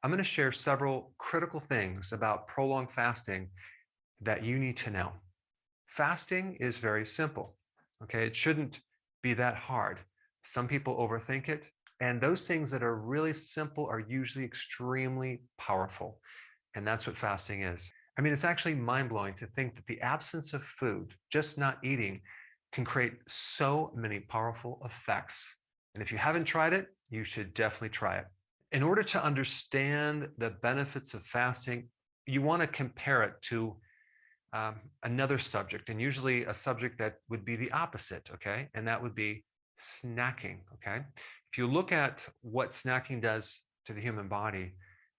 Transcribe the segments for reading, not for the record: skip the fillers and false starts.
I'm going to share several critical things about prolonged fasting that you need to know. Fasting is very simple. Okay, it shouldn't be that hard. Some people overthink it, and those things that are really simple are usually extremely powerful. And that's what fasting is. I mean, it's actually mind-blowing to think that the absence of food, just not eating, can create so many powerful effects. And if you haven't tried it, you should definitely try it. In order to understand the benefits of fasting, you want to compare it to another subject, and usually a subject that would be the opposite, okay? And that would be snacking, okay? If you look at what snacking does to the human body,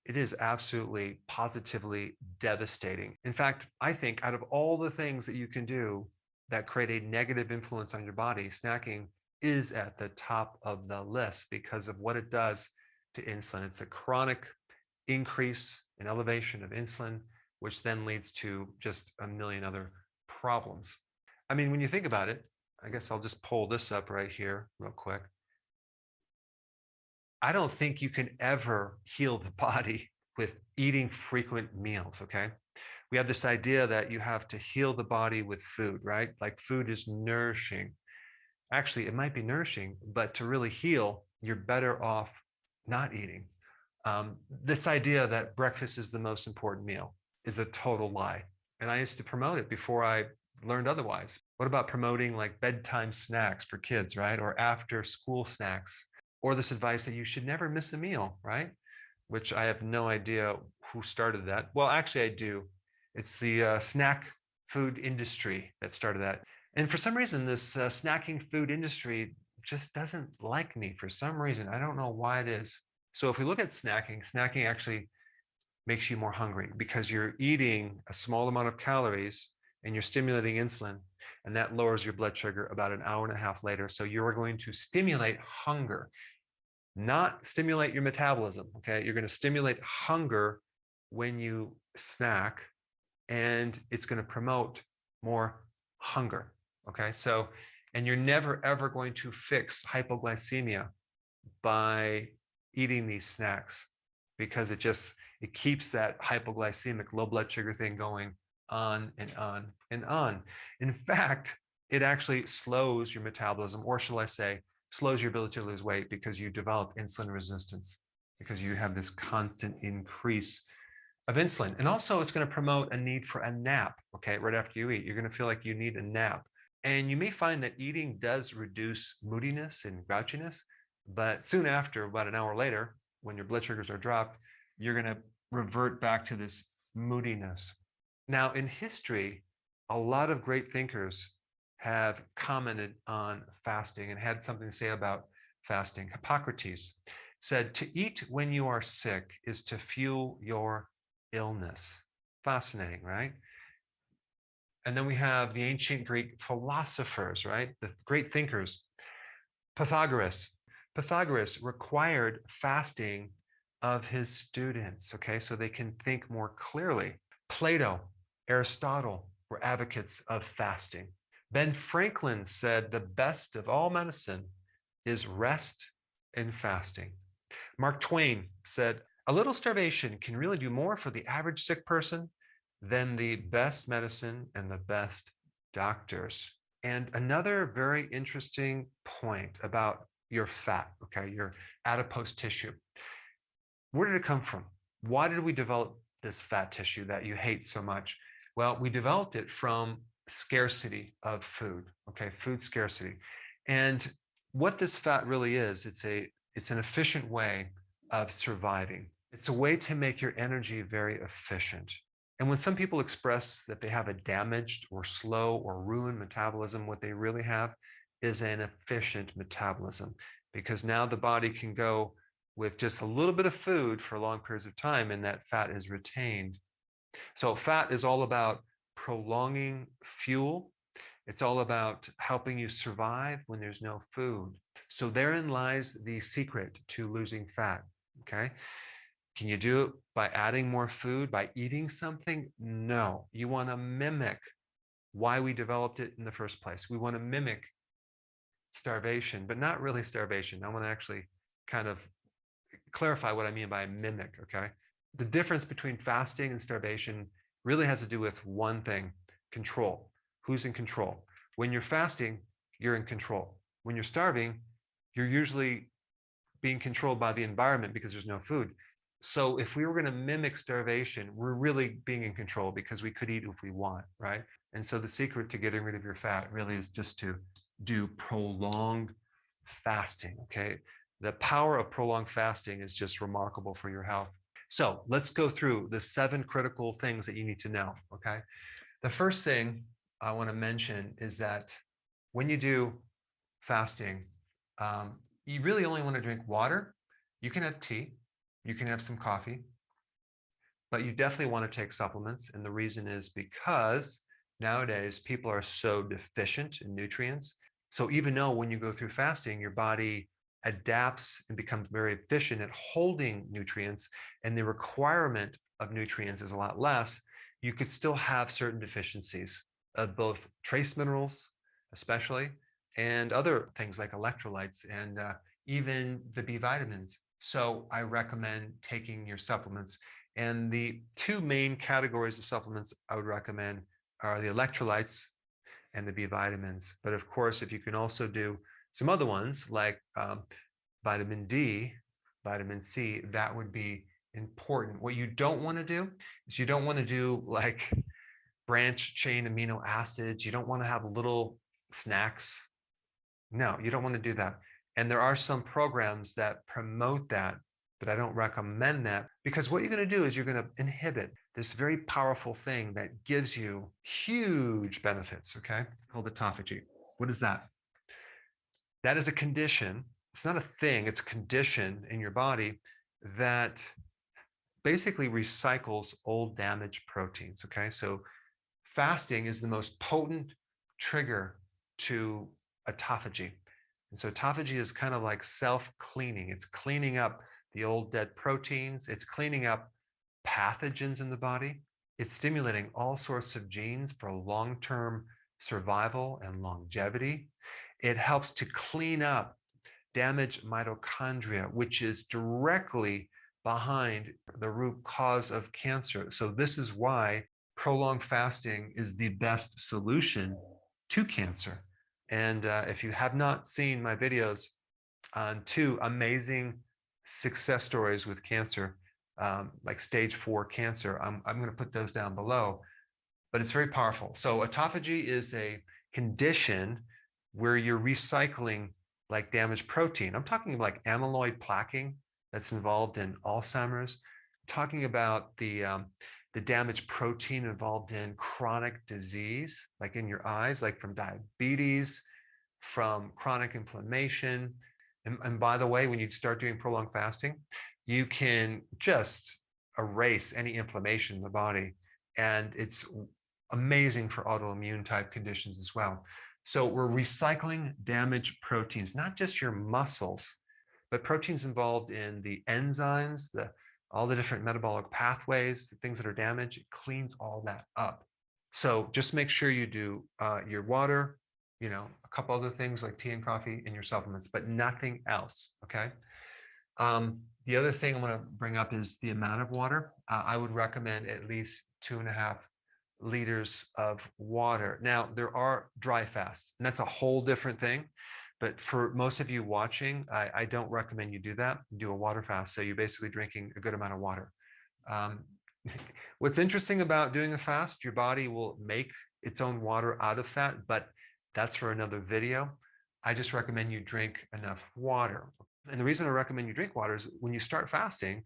it is absolutely positively devastating. In fact, I think out of all the things that you can do that create a negative influence on your body, snacking is at the top of the list because of what it does to insulin. It's a chronic increase in elevation of insulin, which then leads to just a million other problems. I mean, when you think about it, I guess I'll just pull this up right here real quick. I don't think you can ever heal the body with eating frequent meals, okay? We have this idea that you have to heal the body with food, right? Like food is nourishing. Actually, it might be nourishing, but to really heal, you're better off not eating. This idea that breakfast is the most important meal is a total lie. And I used to promote it before I learned otherwise. What about promoting like bedtime snacks for kids, right? Or after school snacks? Or this advice that you should never miss a meal, right? Which I have no idea who started that. Well, actually, I do. It's the snack food industry that started that. And for some reason, this snacking food industry just doesn't like me for some reason. I don't know why it is. So if we look at snacking, snacking actually makes you more hungry because you're eating a small amount of calories and you're stimulating insulin, and that lowers your blood sugar about an hour and a half later. So you're going to stimulate hunger, not stimulate your metabolism, okay? You're going to stimulate hunger when you snack, and it's going to promote more hunger, okay? So, and you're never ever going to fix hypoglycemia by eating these snacks because it keeps that hypoglycemic low blood sugar thing going on and on and on. In fact, it actually slows your metabolism, or shall I say, slows your ability to lose weight because you develop insulin resistance because you have this constant increase of insulin. And also it's going to promote a need for a nap, okay? Right after you eat, you're going to feel like you need a nap. And you may find that eating does reduce moodiness and grouchiness, but soon after, about an hour later, when your blood sugars are dropped, you're going to revert back to this moodiness. Now, in history, a lot of great thinkers have commented on fasting and had something to say about fasting. Hippocrates said, "To eat when you are sick is to fuel your illness." Fascinating, right? And then we have the ancient Greek philosophers, right? The great thinkers. Pythagoras. Pythagoras required fasting of his students, okay, so they can think more clearly. Plato, Aristotle were advocates of fasting. Ben Franklin said the best of all medicine is rest and fasting. Mark Twain said, "A little starvation can really do more for the average sick person than the best medicine and the best doctors." And another very interesting point about your fat, okay, your adipose tissue. Where did it come from? Why did we develop this fat tissue that you hate so much? Well, we developed it from scarcity of food, okay, food scarcity. And what this fat really is, it's an efficient way of surviving. It's a way to make your energy very efficient. And when some people express that they have a damaged or slow or ruined metabolism, what they really have is an efficient metabolism, because now the body can go with just a little bit of food for long periods of time, and that fat is retained. So fat is all about prolonging fuel. It's all about helping you survive when there's no food. So therein lies the secret to losing fat, okay? Can you do it by adding more food, by eating something? No. You want to mimic why we developed it in the first place. We want to mimic starvation, but not really starvation. I want to actually kind of clarify what I mean by mimic, okay? The difference between fasting and starvation really has to do with one thing: control. Who's in control? When you're fasting, you're in control. When you're starving, you're usually being controlled by the environment because there's no food. So if we were going to mimic starvation, we're really being in control because we could eat if we want, right? And so the secret to getting rid of your fat really is just to do prolonged fasting, okay? The power of prolonged fasting is just remarkable for your health. So let's go through the 7 critical things that you need to know, okay? The first thing I want to mention is that when you do fasting, you really only want to drink water. You can have tea, you can have some coffee, but you definitely want to take supplements. And the reason is because nowadays people are so deficient in nutrients. So even though when you go through fasting, your body adapts and becomes very efficient at holding nutrients, and the requirement of nutrients is a lot less, you could still have certain deficiencies of both trace minerals, especially, and other things like electrolytes and even the B vitamins. So I recommend taking your supplements. And the 2 main categories of supplements I would recommend are the electrolytes and the B vitamins. But of course, if you can also do some other ones like vitamin D, vitamin C, that would be important. What you don't want to do is you don't want to do like branch chain amino acids. You don't want to have little snacks. No, you don't want to do that. And there are some programs that promote that, but I don't recommend that, because what you're going to do is you're going to inhibit this very powerful thing that gives you huge benefits, okay? Called autophagy. What is that? That is a condition. It's not a thing, it's a condition in your body that basically recycles old damaged proteins, okay? So fasting is the most potent trigger to autophagy. And so autophagy is kind of like self-cleaning. It's cleaning up the old dead proteins. It's cleaning up pathogens in the body. It's stimulating all sorts of genes for long-term survival and longevity. It helps to clean up damaged mitochondria, which is directly behind the root cause of cancer. So this is why prolonged fasting is the best solution to cancer. And if you have not seen my videos on 2 amazing success stories with cancer, like stage 4 cancer, I'm going to put those down below, but it's very powerful. So autophagy is a condition where you're recycling like damaged protein. I'm talking like amyloid plaquing that's involved in Alzheimer's. I'm talking about the damaged protein involved in chronic disease, like in your eyes, like from diabetes, from chronic inflammation. And by the way, when you start doing prolonged fasting, you can just erase any inflammation in the body. And it's amazing for autoimmune type conditions as well. So we're recycling damaged proteins, not just your muscles, but proteins involved in the enzymes, all the different metabolic pathways, the things that are damaged. It cleans all that up. So just make sure you do your water, a couple other things like tea and coffee and your supplements, but nothing else, okay? The other thing I want to bring up is the amount of water. I would recommend at least 2.5 liters of water. Now, there are dry fasts, and that's a whole different thing. But for most of you watching, I don't recommend you do that. Do a water fast. So you're basically drinking a good amount of water. What's interesting about doing a fast, your body will make its own water out of fat, but that's for another video. I just recommend you drink enough water. And the reason I recommend you drink water is when you start fasting,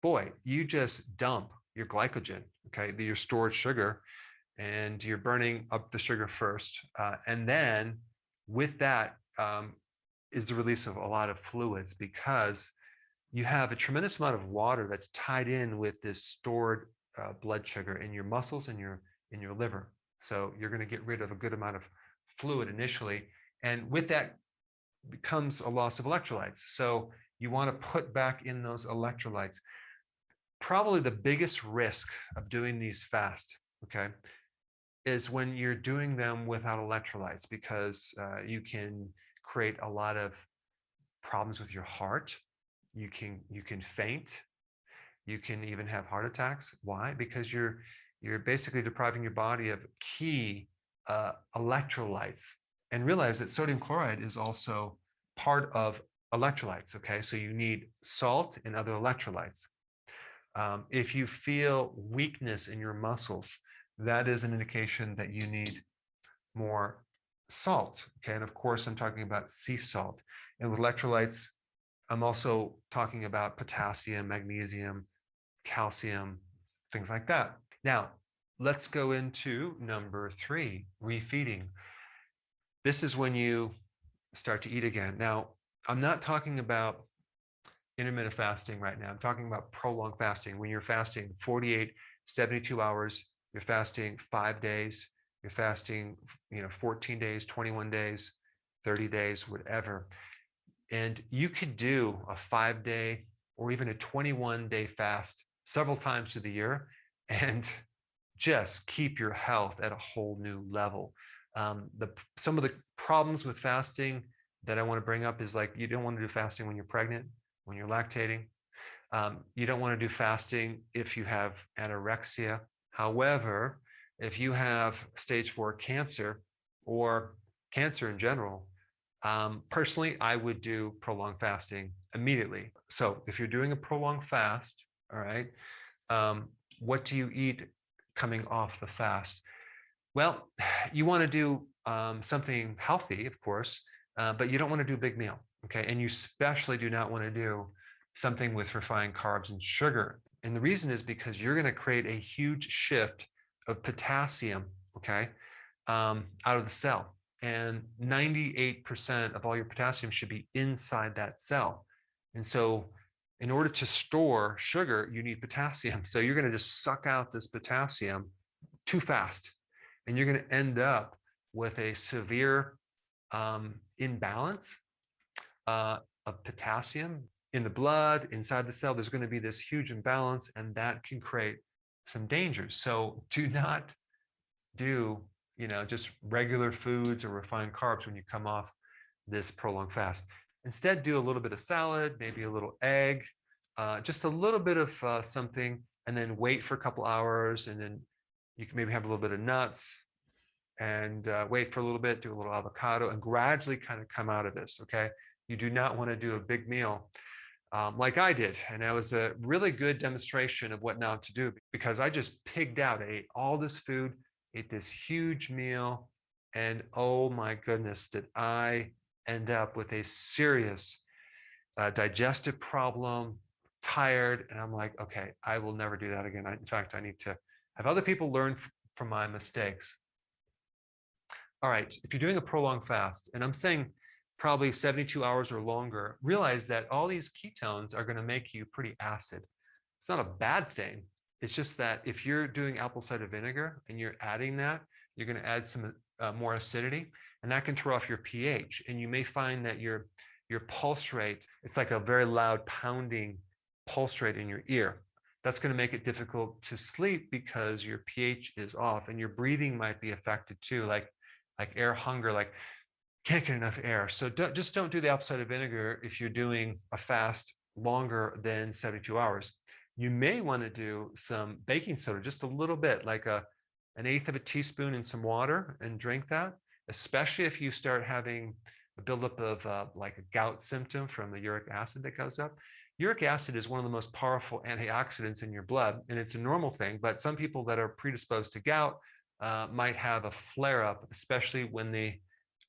boy, you just dump your glycogen, okay, your stored sugar, and you're burning up the sugar first. And then with that is the release of a lot of fluids, because you have a tremendous amount of water that's tied in with this stored blood sugar in your muscles and in your liver. So you're going to get rid of a good amount of fluid initially. And with that becomes a loss of electrolytes. So you want to put back in those electrolytes. Probably the biggest risk of doing these fast, okay, is when you're doing them without electrolytes, because you can create a lot of problems with your heart. You can faint. You can even have heart attacks. Why? Because you're basically depriving your body of key electrolytes. And realize that sodium chloride is also part of electrolytes. Okay, so you need salt and other electrolytes. If you feel weakness in your muscles, that is an indication that you need more salt. Okay, and of course, I'm talking about sea salt. And with electrolytes, I'm also talking about potassium, magnesium, calcium, things like that. Now, let's go into number 3, refeeding. This is when you start to eat again. Now, I'm not talking about intermittent fasting right now. I'm talking about prolonged fasting. When you're fasting 48, 72 hours, you're fasting 5 days, you're fasting, 14 days, 21 days, 30 days, whatever. And you could do a 5-day or even a 21-day fast several times through the year and just keep your health at a whole new level. Some of the problems with fasting that I want to bring up is, like, you don't want to do fasting when you're pregnant, when you're lactating. You don't want to do fasting if you have anorexia. However, if you have stage 4 cancer or cancer in general, personally, I would do prolonged fasting immediately. So if you're doing a prolonged fast, all right, what do you eat coming off the fast? Well, you want to do something healthy, of course, but you don't want to do a big meal, okay? And you especially do not want to do something with refined carbs and sugar. And the reason is because you're going to create a huge shift of potassium, okay, out of the cell. And 98% of all your potassium should be inside that cell. And so in order to store sugar, you need potassium. So you're going to just suck out this potassium too fast. And you're going to end up with a severe imbalance of potassium in the blood, inside the cell. There's going to be this huge imbalance, and that can create some dangers. So do not do, just regular foods or refined carbs when you come off this prolonged fast. Instead, do a little bit of salad, maybe a little egg, just a little bit of something, and then wait for a couple hours, and then you can maybe have a little bit of nuts, and wait for a little bit, do a little avocado, and gradually kind of come out of this, okay? You do not want to do a big meal like I did. And that was a really good demonstration of what not to do, because I just pigged out. I ate all this food, ate this huge meal, and oh my goodness, did I end up with a serious digestive problem, tired. And I'm like, okay, I will never do that again. In fact, I need to have other people learn from my mistakes. All right, if you're doing a prolonged fast, and I'm saying probably 72 hours or longer, realize that all these ketones are going to make you pretty acid. It's not a bad thing. It's just that if you're doing apple cider vinegar and you're adding that, you're going to add some more acidity, and that can throw off your pH. And you may find that your pulse rate, it's like a very loud pounding pulse rate in your ear. That's going to make it difficult to sleep because your pH is off, and your breathing might be affected too, like air hunger, like can't get enough air. So just don't do the apple cider vinegar if you're doing a fast longer than 72 hours. You may want to do some baking soda, just a little bit, like an 1/8 of a teaspoon in some water, and drink that, especially if you start having a buildup of like a gout symptom from the uric acid that goes up. Uric acid is one of the most powerful antioxidants in your blood, and it's a normal thing, but some people that are predisposed to gout might have a flare-up, especially when they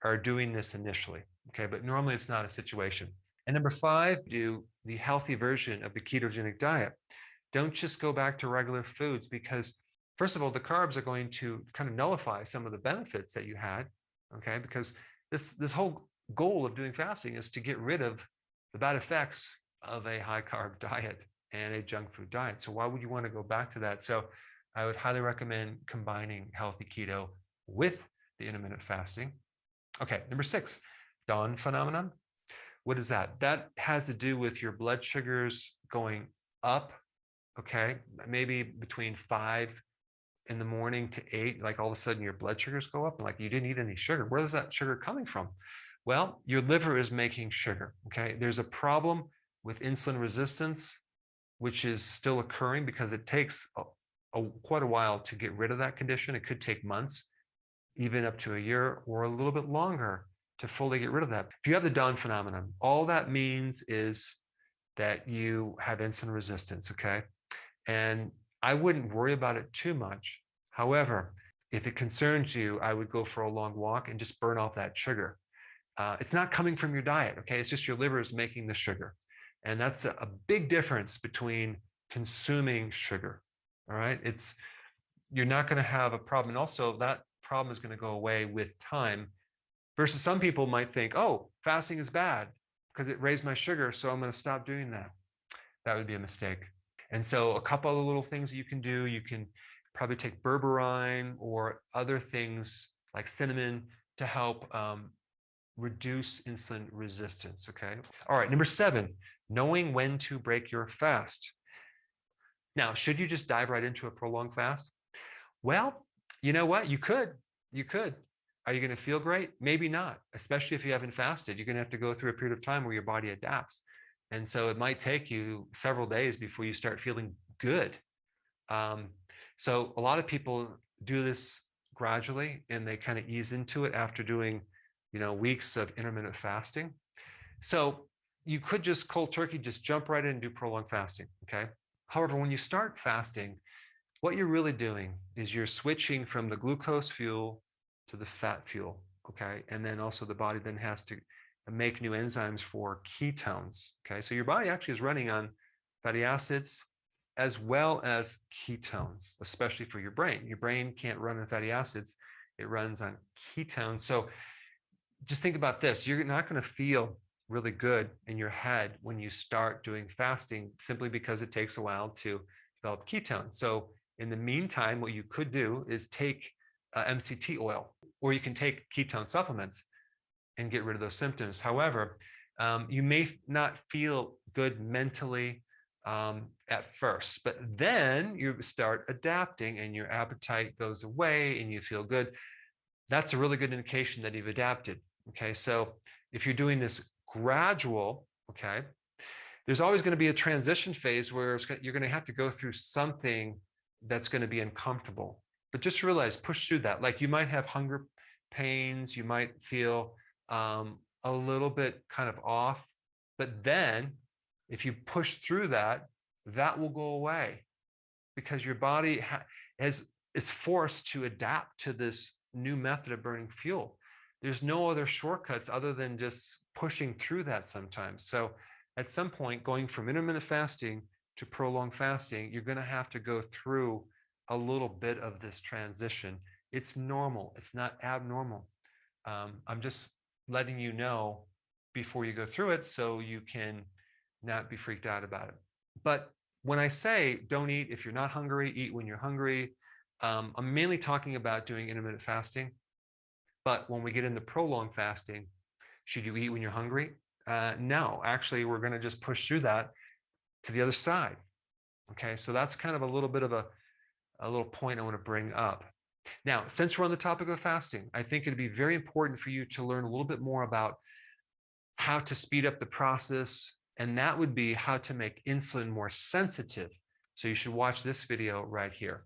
are doing this initially, okay? But normally it's not a situation. And number 5, do the healthy version of the ketogenic diet. Don't just go back to regular foods, because first of all, the carbs are going to kind of nullify some of the benefits that you had, okay? Because this whole goal of doing fasting is to get rid of the bad effects of a high carb diet and a junk food diet. So why would you want to go back to that? So I would highly recommend combining healthy keto with the intermittent fasting. Okay, number 6, dawn phenomenon. What is that? That has to do with your blood sugars going up, okay? Maybe between 5 in the morning to 8, like all of a sudden your blood sugars go up, and like you didn't eat any sugar. Where is that sugar coming from? Well, your liver is making sugar, okay? There's a problem with insulin resistance, which is still occurring because it takes quite a while to get rid of that condition. It could take months, even up to a year or a little bit longer to fully get rid of that. If you have the dawn phenomenon, all that means is that you have insulin resistance, okay? And I wouldn't worry about it too much. However, if it concerns you, I would go for a long walk and just burn off that sugar. It's not coming from your diet, okay? It's just your liver is making the sugar. And that's a big difference between consuming sugar, all right? You're not gonna have a problem. And also that problem is gonna go away with time versus some people might think, oh, fasting is bad because it raised my sugar, so I'm gonna stop doing that. That would be a mistake. And so a couple of little things that you can do, you can probably take berberine or other things like cinnamon to help reduce insulin resistance, okay? All right, number 7, knowing when to break your fast. Now, should you just dive right into a prolonged fast? Well, you know what? You could. Are you going to feel great? Maybe not, especially if you haven't fasted. You're going to have to go through a period of time where your body adapts. And so it might take you several days before you start feeling good. So a lot of people do this gradually and they kind of ease into it after doing, weeks of intermittent fasting. So you could just cold turkey, just jump right in and do prolonged fasting, okay? However, when you start fasting, what you're really doing is you're switching from the glucose fuel to the fat fuel, okay? And then also the body then has to make new enzymes for ketones, okay? So your body actually is running on fatty acids as well as ketones, especially for your brain. Your brain can't run on fatty acids, it runs on ketones. So just think about this. You're not going to feel really good in your head when you start doing fasting simply because it takes a while to develop ketones. So in the meantime, what you could do is take MCT oil, or you can take ketone supplements and get rid of those symptoms. However, you may not feel good mentally at first, but then you start adapting and your appetite goes away and you feel good. That's a really good indication that you've adapted. Okay, so if you're doing this gradual, okay, there's always going to be a transition phase where you're going to have to go through something that's going to be uncomfortable. But just realize, push through that. Like you might have hunger pains, you might feel a little bit kind of off, but then if you push through that, that will go away because your body is forced to adapt to this new method of burning fuel. There's no other shortcuts other than just pushing through that sometimes. So at some point, going from intermittent fasting to prolonged fasting, you're going to have to go through a little bit of this transition. It's normal. It's not abnormal. I'm just letting you know before you go through it so you can not be freaked out about it. But when I say don't eat if you're not hungry, eat when you're hungry, I'm mainly talking about doing intermittent fasting. But when we get into prolonged fasting, should you eat when you're hungry? No, actually, we're going to just push through that to the other side. Okay, so that's kind of a little bit of a little point I want to bring up. Now, since we're on the topic of fasting, I think it'd be very important for you to learn a little bit more about how to speed up the process, and that would be how to make insulin more sensitive. So you should watch this video right here.